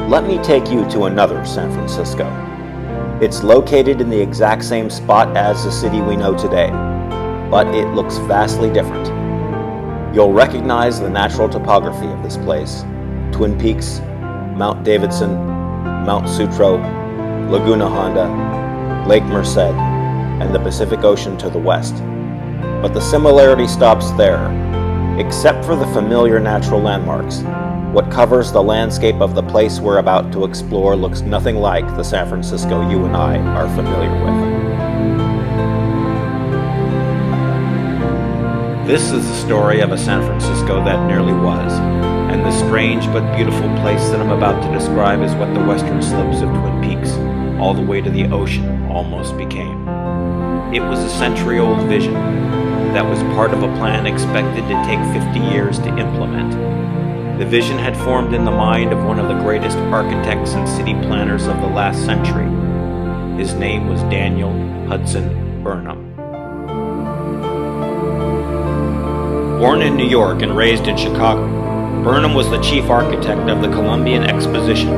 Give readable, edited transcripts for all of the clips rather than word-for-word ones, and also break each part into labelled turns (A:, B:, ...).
A: Let me take you to another San Francisco. It's located in the exact same spot as the city we know today, but it looks vastly different. You'll recognize the natural topography of this place: Twin Peaks, Mount Davidson, Mount Sutro, Laguna Honda, Lake Merced, and the Pacific Ocean to the west. But the similarity stops there. Except for the familiar natural landmarks, what covers the landscape of the place we're about to explore looks nothing like the San Francisco you and I are familiar with. This is the story of a San Francisco that nearly was, and the strange but beautiful place that I'm about to describe is what the western slopes of Twin Peaks, all the way to the ocean, almost became. It was a century-old vision that was part of a plan expected to take 50 years to implement. The vision had formed in the mind of one of the greatest architects and city planners of the last century. His name was Daniel Hudson Burnham. Born in New York and raised in Chicago, Burnham was the chief architect of the Columbian Exposition,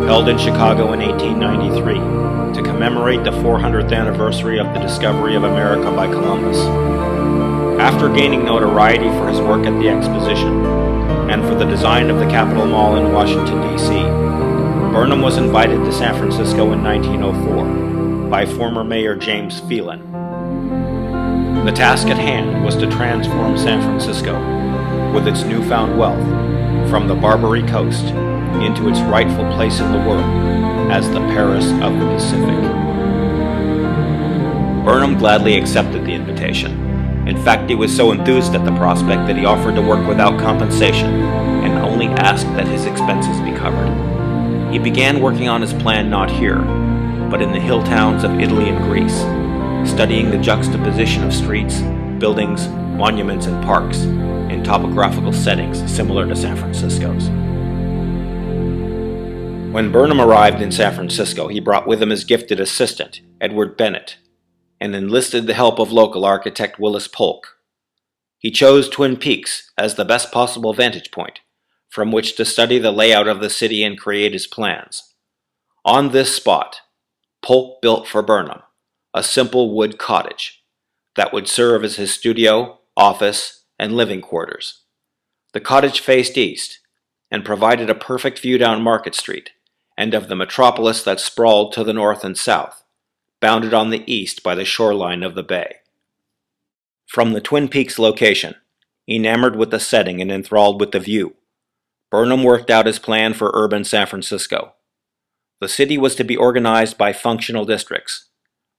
A: held in Chicago in 1893, to commemorate the 400th anniversary of the discovery of America by Columbus. After gaining notoriety for his work at the Exposition, and for the design of the Capitol Mall in Washington, D.C., Burnham was invited to San Francisco in 1904 by former Mayor James Phelan. The task at hand was to transform San Francisco, with its newfound wealth, from the Barbary Coast into its rightful place in the world as the Paris of the Pacific. Burnham gladly accepted the invitation. In fact, he was so enthused at the prospect that he offered to work without compensation and only asked that his expenses be covered. He began working on his plan not here, but in the hill towns of Italy and Greece, studying the juxtaposition of streets, buildings, monuments, and parks in topographical settings similar to San Francisco's. When Burnham arrived in San Francisco, he brought with him his gifted assistant, Edward Bennett, and enlisted the help of local architect Willis Polk. He chose Twin Peaks as the best possible vantage point from which to study the layout of the city and create his plans. On this spot, Polk built for Burnham a simple wood cottage that would serve as his studio, office, and living quarters. The cottage faced east and provided a perfect view down Market Street and of the metropolis that sprawled to the north and south, bounded on the east by the shoreline of the bay. From the Twin Peaks location, enamored with the setting and enthralled with the view, Burnham worked out his plan for urban San Francisco. The city was to be organized by functional districts: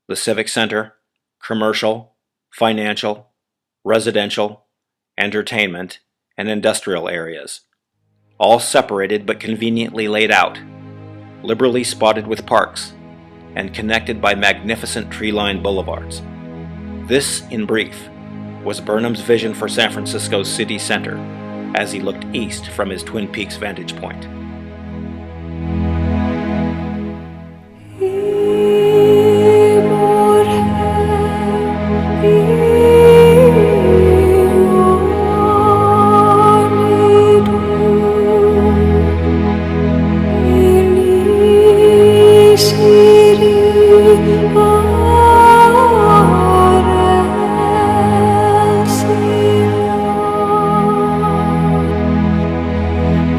A: the Civic Center, commercial, financial, residential, entertainment, and industrial areas, all separated but conveniently laid out, liberally spotted with parks, and connected by magnificent tree-lined boulevards. This, in brief, was Burnham's vision for San Francisco's city center as he looked east from his Twin Peaks vantage point.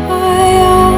B: I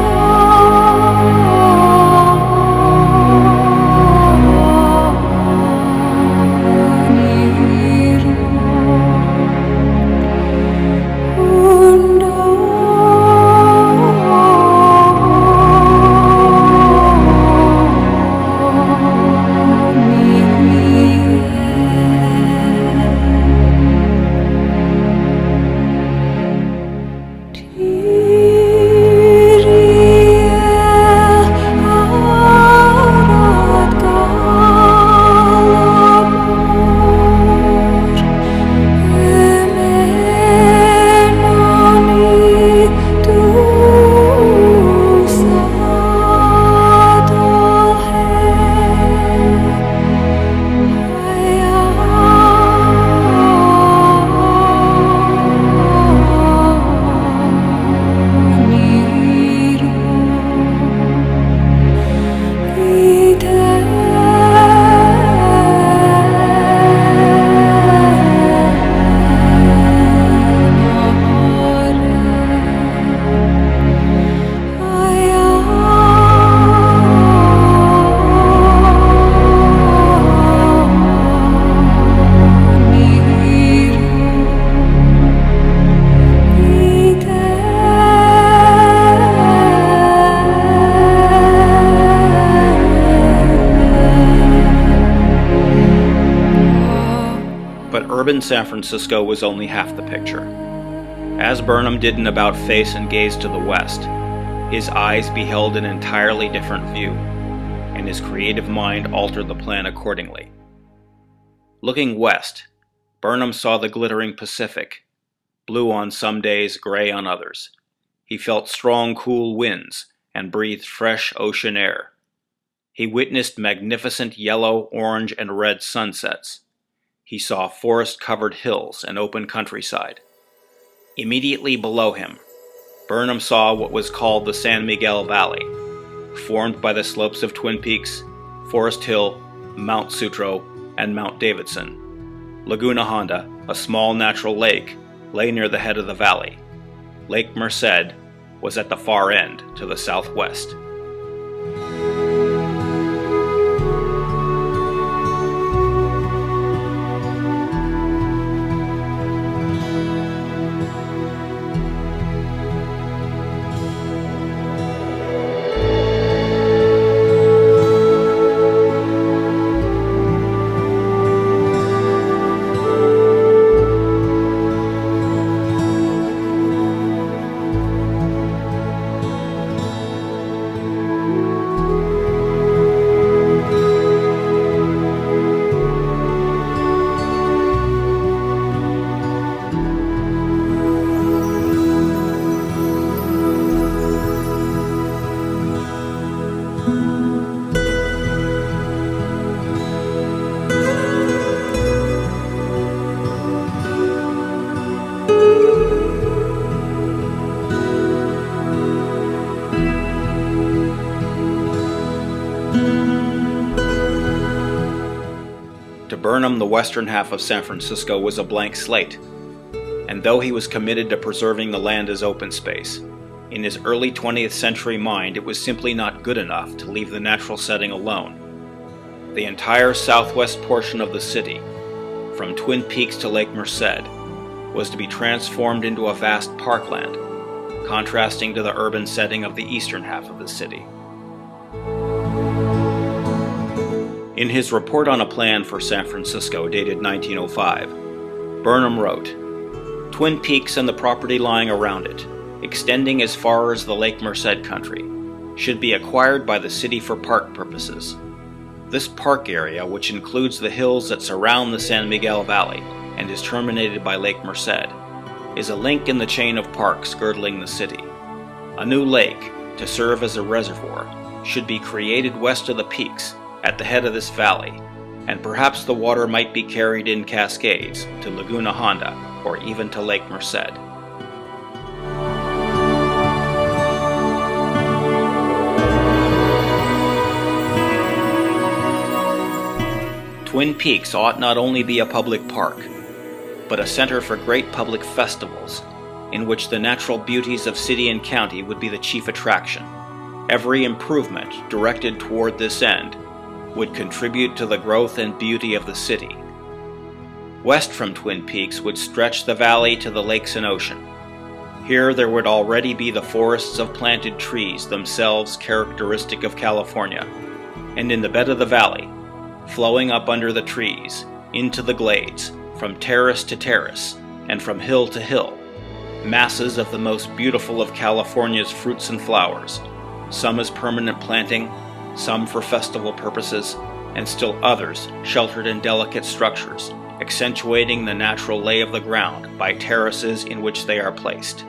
A: urban San Francisco was only half the picture. As Burnham did an about-face and gazed to the west, his eyes beheld an entirely different view, and his creative mind altered the plan accordingly. Looking west, Burnham saw the glittering Pacific, blue on some days, gray on others. He felt strong, cool winds and breathed fresh ocean air. He witnessed magnificent yellow, orange, and red sunsets. He saw forest-covered hills and open countryside. Immediately below him, Burnham saw what was called the San Miguel Valley, formed by the slopes of Twin Peaks, Forest Hill, Mount Sutro, and Mount Davidson. Laguna Honda, a small natural lake, lay near the head of the valley. Lake Merced was at the far end to the southwest. To Burnham, the western half of San Francisco was a blank slate, and though he was committed to preserving the land as open space, in his early 20th century mind it was simply not good enough to leave the natural setting alone. The entire southwest portion of the city, from Twin Peaks to Lake Merced, was to be transformed into a vast parkland, contrasting to the urban setting of the eastern half of the city. In his report on a plan for San Francisco dated 1905, Burnham wrote, "Twin Peaks and the property lying around it, extending as far as the Lake Merced country, should be acquired by the city for park purposes. This park area, which includes the hills that surround the San Miguel Valley and is terminated by Lake Merced, is a link in the chain of parks girdling the city. A new lake, to serve as a reservoir, should be created west of the peaks, at the head of this valley, and perhaps the water might be carried in cascades to Laguna Honda or even to Lake Merced." Twin Peaks ought not only be a public park, but a center for great public festivals, in which the natural beauties of city and county would be the chief attraction. Every improvement directed toward this end would contribute to the growth and beauty of the city. West from Twin Peaks would stretch the valley to the lakes and ocean. Here there would already be the forests of planted trees, themselves characteristic of California, and in the bed of the valley, flowing up under the trees, into the glades, from terrace to terrace, and from hill to hill, masses of the most beautiful of California's fruits and flowers, some as permanent planting, some for festival purposes, and still others sheltered in delicate structures, accentuating the natural lay of the ground by terraces in which they are placed.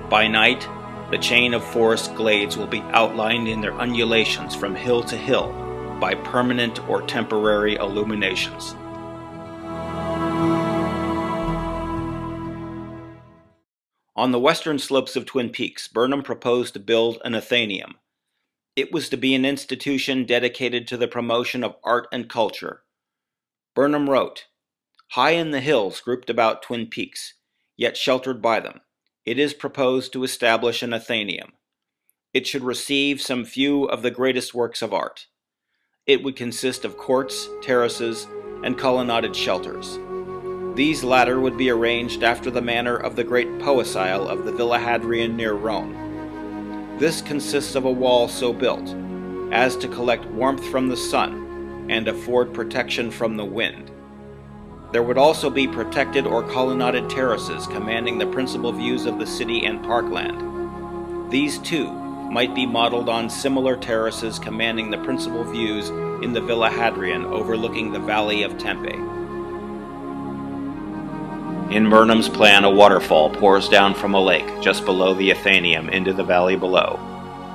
A: By night, the chain of forest glades will be outlined in their undulations from hill to hill by permanent or temporary illuminations. On the western slopes of Twin Peaks, Burnham proposed to build an Athenaeum. It was to be an institution dedicated to the promotion of art and culture. Burnham wrote, "High in the hills grouped about Twin Peaks, yet sheltered by them, it is proposed to establish an Athenaeum. It should receive some few of the greatest works of art. It would consist of courts, terraces, and colonnaded shelters. These latter would be arranged after the manner of the great poecile of the Villa Hadrian near Rome. This consists of a wall so built as to collect warmth from the sun and afford protection from the wind. There would also be protected or colonnaded terraces commanding the principal views of the city and parkland. These, too, might be modeled on similar terraces commanding the principal views in the Villa Hadrian overlooking the Valley of Tempe. In Burnham's plan, a waterfall pours down from a lake just below the Athenaeum into the valley below.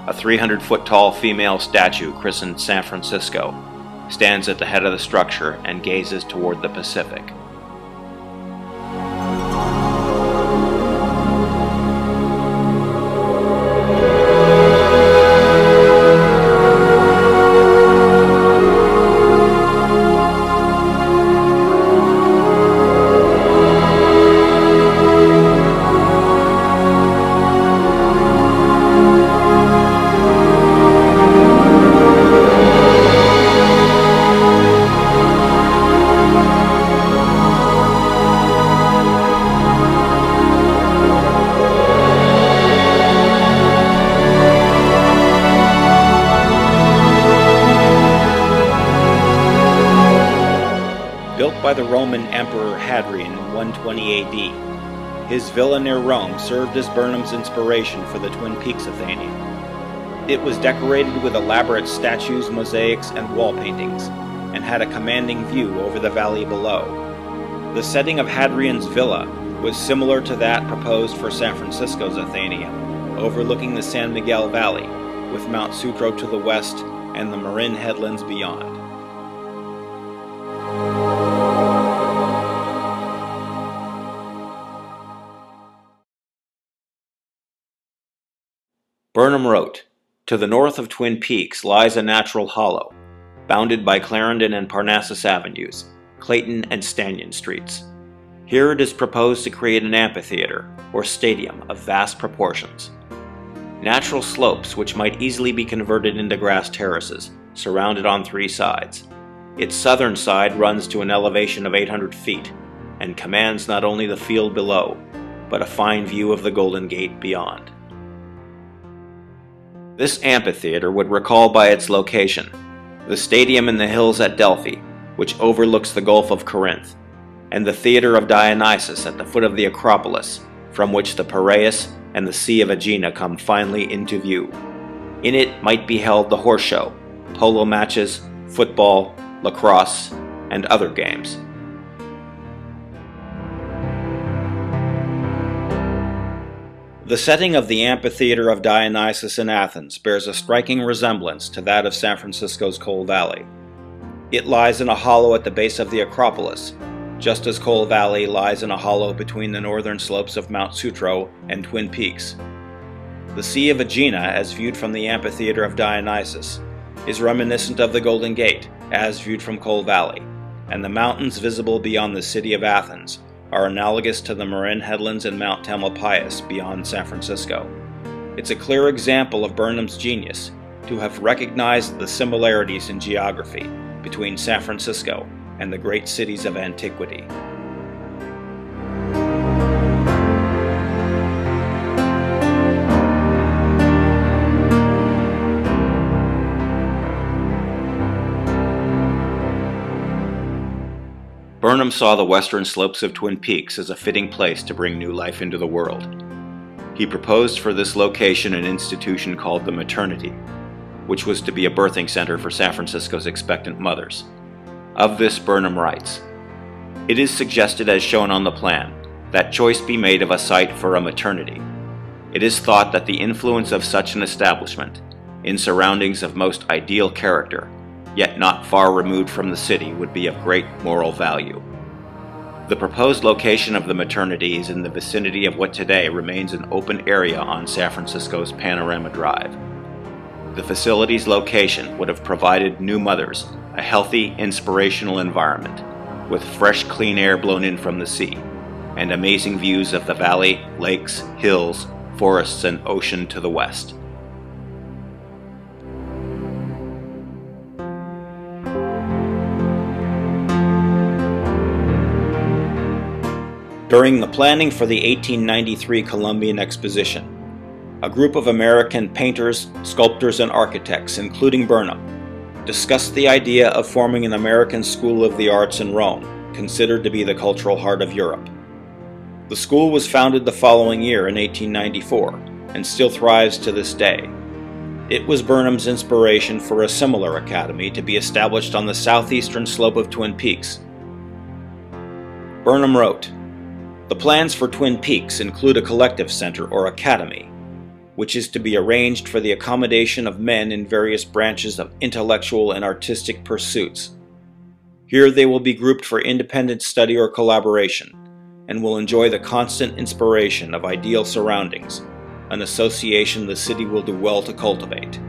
A: A 300-foot-tall female statue christened San Francisco stands at the head of the structure and gazes toward the Pacific. Built by the Roman Emperor Hadrian in 120 AD, his villa near Rome served as Burnham's inspiration for the Twin Peaks Athenaeum. It was decorated with elaborate statues, mosaics, and wall paintings, and had a commanding view over the valley below. The setting of Hadrian's villa was similar to that proposed for San Francisco's Athenaeum, overlooking the San Miguel Valley, with Mount Sutro to the west and the Marin headlands beyond. Burnham wrote, "To the north of Twin Peaks lies a natural hollow, bounded by Clarendon and Parnassus Avenues, Clayton and Stanton Streets. Here it is proposed to create an amphitheater, or stadium, of vast proportions. Natural slopes which might easily be converted into grass terraces, surrounded on three sides. Its southern side runs to an elevation of 800 feet, and commands not only the field below, but a fine view of the Golden Gate beyond." This amphitheater would recall by its location the stadium in the hills at Delphi, which overlooks the Gulf of Corinth, and the Theater of Dionysus at the foot of the Acropolis, from which the Piraeus and the Sea of Aegina come finally into view. In it might be held the horse show, polo matches, football, lacrosse, and other games. The setting of the Amphitheater of Dionysus in Athens bears a striking resemblance to that of San Francisco's Coal Valley. It lies in a hollow at the base of the Acropolis, just as Coal Valley lies in a hollow between the northern slopes of Mount Sutro and Twin Peaks. The Sea of Aegina, as viewed from the Amphitheater of Dionysus, is reminiscent of the Golden Gate, as viewed from Coal Valley, and the mountains visible beyond the city of Athens are analogous to the Marin headlands and Mount Tamalpais beyond San Francisco. It's a clear example of Burnham's genius to have recognized the similarities in geography between San Francisco and the great cities of antiquity. Burnham saw the western slopes of Twin Peaks as a fitting place to bring new life into the world. He proposed for this location an institution called the Maternity, which was to be a birthing center for San Francisco's expectant mothers. Of this, Burnham writes, "It is suggested, as shown on the plan, that choice be made of a site for a maternity. It is thought that the influence of such an establishment, in surroundings of most ideal character, yet not far removed from the city, would be of great moral value. The proposed location of the maternity is in the vicinity of what today remains an open area on San Francisco's Panorama Drive. The facility's location would have provided new mothers a healthy, inspirational environment, with fresh, clean air blown in from the sea, and amazing views of the valley, lakes, hills, forests, and ocean to the west." During the planning for the 1893 Columbian Exposition, a group of American painters, sculptors, and architects, including Burnham, discussed the idea of forming an American School of the Arts in Rome considered to be the cultural heart of Europe. The school was founded the following year in 1894 and still thrives to this day. It was Burnham's inspiration for a similar academy to be established on the southeastern slope of Twin Peaks. Burnham wrote, "The plans for Twin Peaks include a collective center or academy, which is to be arranged for the accommodation of men in various branches of intellectual and artistic pursuits. Here they will be grouped for independent study or collaboration, and will enjoy the constant inspiration of ideal surroundings, an association the city will do well to cultivate.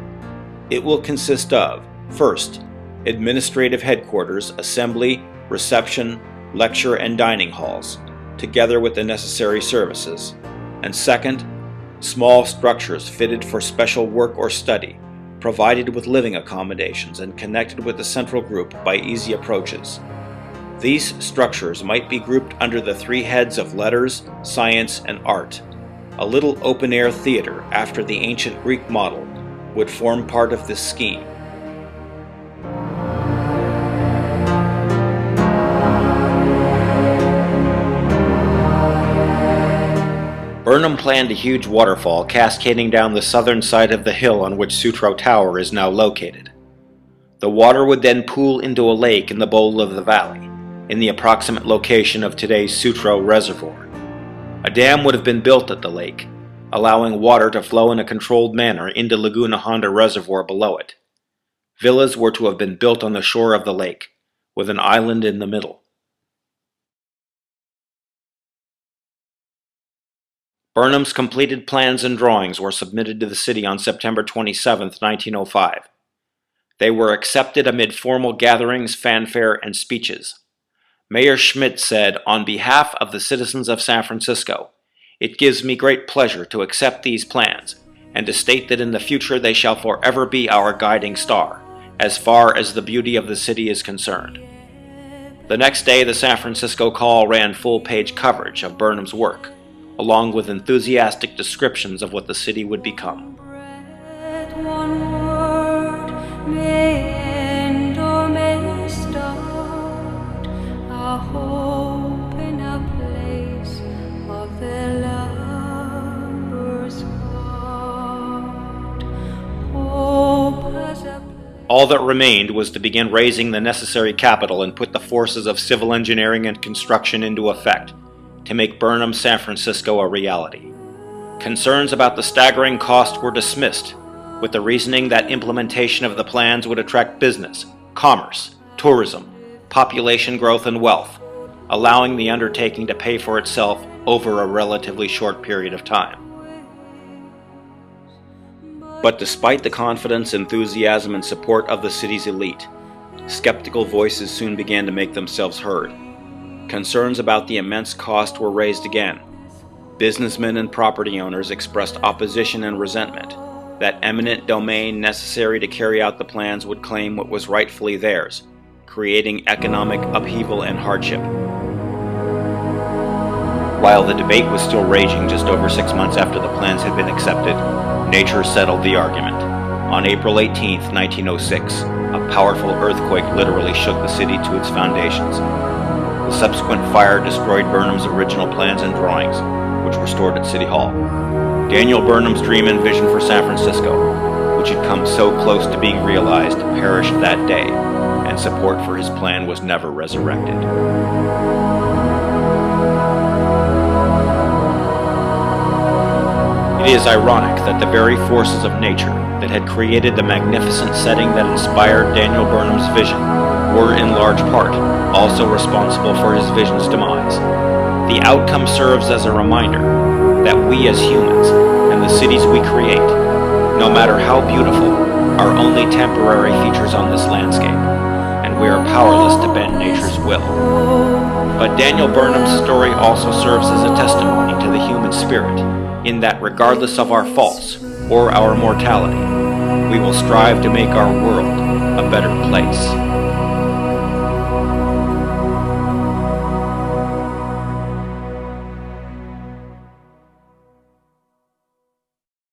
A: It will consist of, first, administrative headquarters, assembly, reception, lecture, and dining halls, together with the necessary services, and second, small structures fitted for special work or study, provided with living accommodations and connected with the central group by easy approaches. These structures might be grouped under the three heads of letters, science, and art. A little open-air theater after the ancient Greek model would form part of this scheme. Burnham planned a huge waterfall cascading down the southern side of the hill on which Sutro Tower is now located. The water would then pool into a lake in the bowl of the valley, in the approximate location of today's Sutro Reservoir. A dam would have been built at the lake, allowing water to flow in a controlled manner into Laguna Honda Reservoir below it. Villas were to have been built on the shore of the lake, with an island in the middle. Burnham's completed plans and drawings were submitted to the city on September 27, 1905. They were accepted amid formal gatherings, fanfare, and speeches. Mayor Schmidt said, "On behalf of the citizens of San Francisco, it gives me great pleasure to accept these plans, and to state that in the future they shall forever be our guiding star, as far as the beauty of the city is concerned." The next day, the San Francisco Call ran full-page coverage of Burnham's work, along with enthusiastic descriptions of what the city would become. All that remained was to begin raising the necessary capital and put the forces of civil engineering and construction into effect, to make Burnham San Francisco a reality. Concerns about the staggering cost were dismissed, with the reasoning that implementation of the plans would attract business, commerce, tourism, population growth, and wealth, allowing the undertaking to pay for itself over a relatively short period of time. But despite the confidence, enthusiasm, and support of the city's elite, skeptical voices soon began to make themselves heard. Concerns about the immense cost were raised again. Businessmen and property owners expressed opposition and resentment that eminent domain necessary to carry out the plans would claim what was rightfully theirs, creating economic upheaval and hardship. While the debate was still raging just over 6 months after the plans had been accepted, nature settled the argument. On April 18, 1906, a powerful earthquake literally shook the city to its foundations. The subsequent fire destroyed Burnham's original plans and drawings, which were stored at City Hall. Daniel Burnham's dream and vision for San Francisco, which had come so close to being realized, perished that day, and support for his plan was never resurrected. It is ironic that the very forces of nature that had created the magnificent setting that inspired Daniel Burnham's vision were in large part also responsible for his vision's demise. The outcome serves as a reminder that we as humans and the cities we create, no matter how beautiful, are only temporary features on this landscape, and we are powerless to bend nature's will. But Daniel Burnham's story also serves as a testimony to the human spirit, in that regardless of our faults or our mortality, we will strive to make our world a better place.